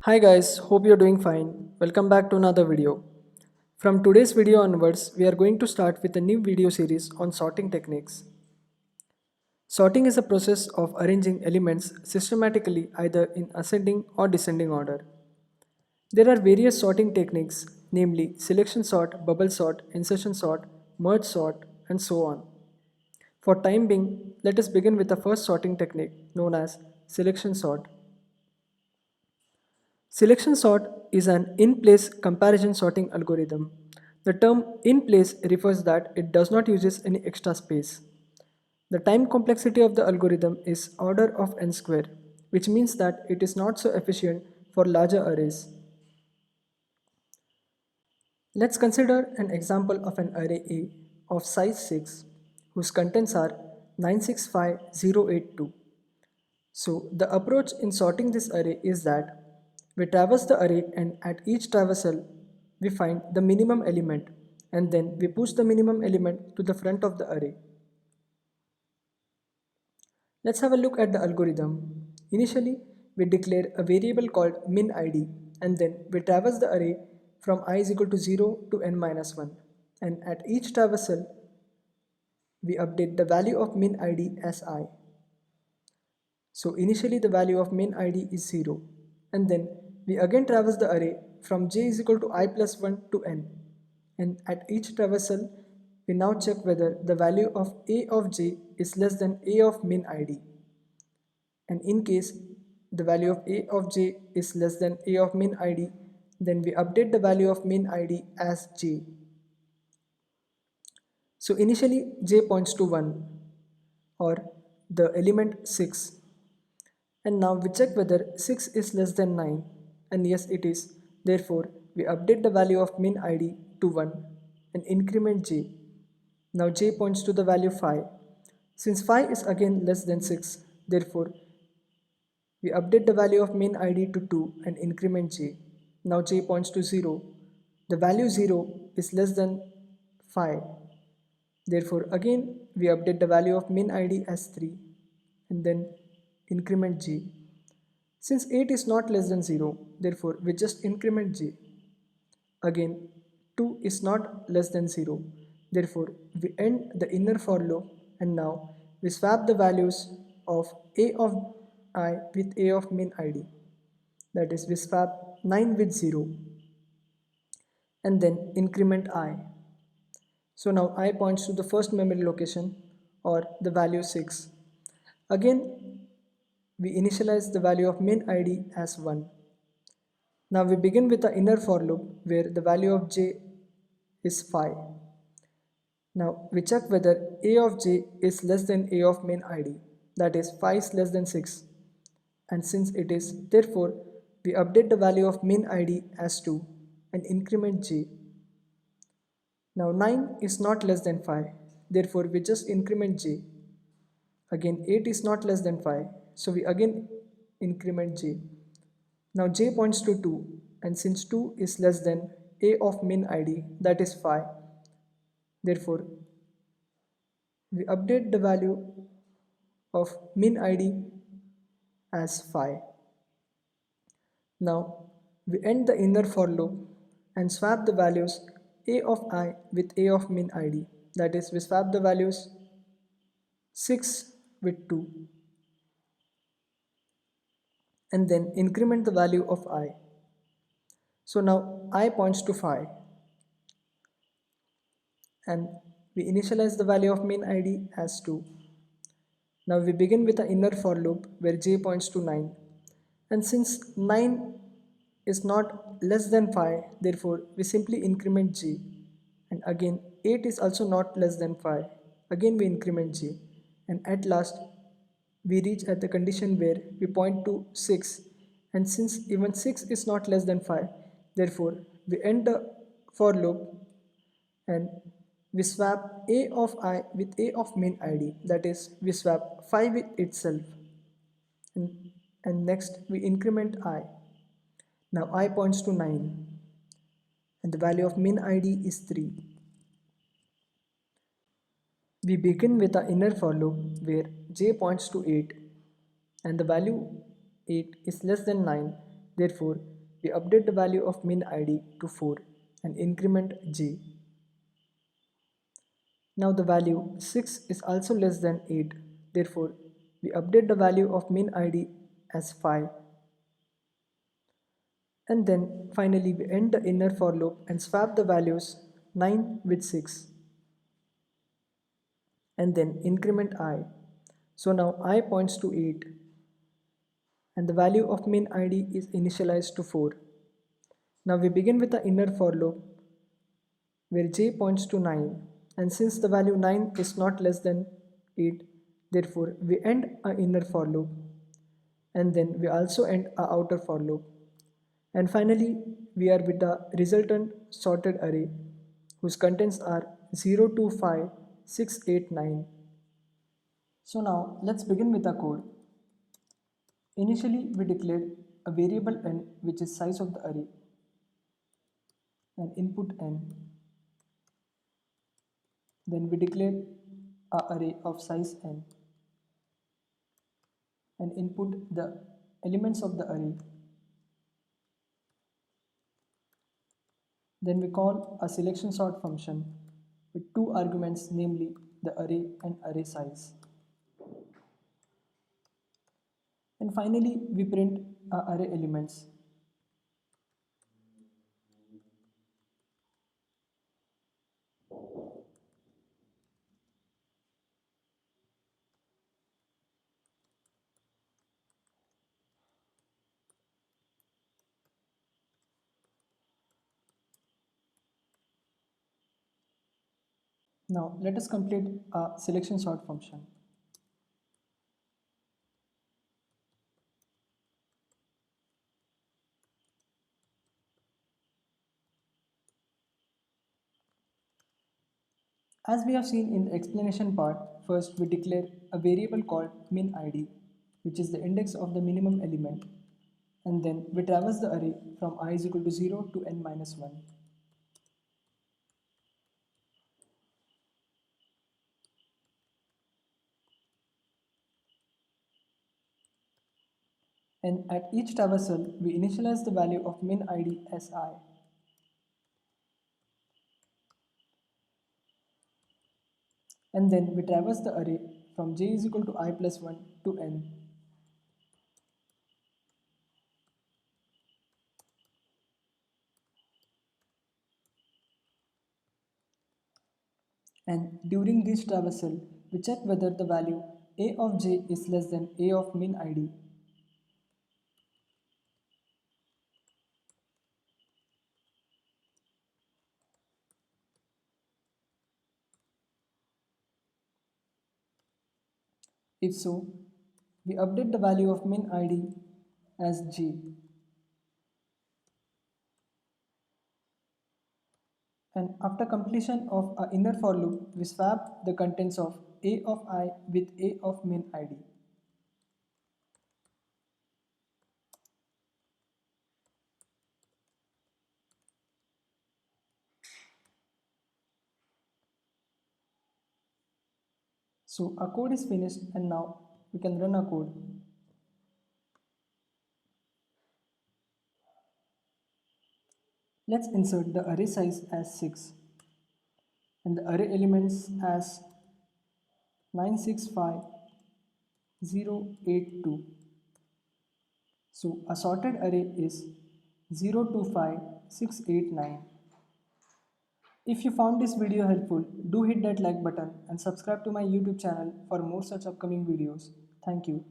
Hi guys, hope you're doing fine. Welcome back to another video. From today's video onwards, we are going to start with a new video series on sorting techniques. Sorting is a process of arranging elements systematically either in ascending or descending order. There are various sorting techniques, namely selection sort, bubble sort, insertion sort, merge sort, and so on. For time being, let us begin with the first sorting technique known as selection sort. Selection sort is an in-place comparison sorting algorithm. The term in-place refers that it does not use any extra space. The time complexity of the algorithm is order of n square, which means that it is not so efficient for larger arrays. Let's consider an example of an array A of size 6 whose contents are 965082. So the approach in sorting this array is that we traverse the array and at each traversal we find the minimum element and then we push the minimum element to the front of the array. Let's have a look at the algorithm. Initially, we declare a variable called minId and then we traverse the array from I is equal to 0 to n minus 1 and at each traversal we update the value of minId as I. So initially the value of minId is 0 and then we again traverse the array from j is equal to I plus 1 to n and at each traversal we now check whether the value of a of j is less than a of minId, and in case the value of a of j is less than a of minId, then we update the value of minId as j. So initially j points to 1 or the element 6. And now we check whether 6 is less than 9 and yes it is. Therefore, we update the value of minId to 1 and increment j. Now j points to the value 5. Since 5 is again less than 6, therefore we update the value of minId to 2 and increment j. Now j points to 0. The value 0 is less than 5. Therefore again we update the value of minId as 3 and then increment j. Since 8 is not less than 0, therefore we just increment j. Again 2 is not less than 0, therefore we end the inner for loop and now we swap the values of a of I with a of minId. That is, we swap 9 with 0 and then increment I. So now I points to the first memory location or the value 6. Again we initialize the value of minId as 1. Now we begin with the inner for loop where the value of j is 5. Now we check whether a of j is less than a of minId, that is 5 is less than 6, and since it is, therefore we update the value of minId as 2 and increment j. Now 9 is not less than 5, therefore we just increment j. Again 8 is not less than 5, so we again increment j. Now j points to 2 and since 2 is less than a of minId, that is 5, therefore we update the value of minId as 5. Now we end the inner for loop and swap the values a of I with a of minId, that is we swap the values 6 with 2 and then increment the value of I. So now I points to 5 and we initialize the value of minId as 2. Now we begin with the inner for loop where j points to 9 and since 9 is not less than 5, therefore we simply increment j, and again 8 is also not less than 5, again we increment j, and at last we reach at the condition where we point to 6, and since even 6 is not less than 5, therefore we end the for loop and we swap a of I with a of minId, that is we swap 5 with itself and next we increment I. Now I points to 9 and the value of minId is 3. We begin with the inner for loop where j points to 8 and the value 8 is less than 9, therefore we update the value of min id to 4 and increment j. Now the value 6 is also less than 8, therefore we update the value of min id as 5. And then finally we end the inner for loop and swap the values 9 with 6 and then increment I. So now I points to 8 and the value of min id is initialized to 4. Now we begin with the inner for loop where j points to 9, and since the value 9 is not less than 8, therefore we end a inner for loop and then we also end a outer for loop. And finally we are with the resultant sorted array whose contents are 0, 2, 5, 6, 8, 9. So now let's begin with the code. Initially we declare a variable n which is size of the array and input n. Then we declare a array of size n and input the elements of the array. Then we call a selection sort function with two arguments, namely the array and array size. And finally we print array elements. Now let us complete a selection sort function. As we have seen in the explanation part, first we declare a variable called min id, which is the index of the minimum element, and then we traverse the array from I is equal to 0 to n minus 1. And at each traversal, we initialize the value of min id as I. And then we traverse the array from j is equal to I plus 1 to n. And during this traversal, we check whether the value a of j is less than a of min id. If so, we update the value of min id as j. And after completion of our inner for loop, we swap the contents of a of I with a of min id. So our code is finished and now we can run our code. Let's insert the array size as 6 and the array elements as 965082. So a sorted array is 025689. If you found this video helpful, do hit that like button and subscribe to my YouTube channel for more such upcoming videos. Thank you.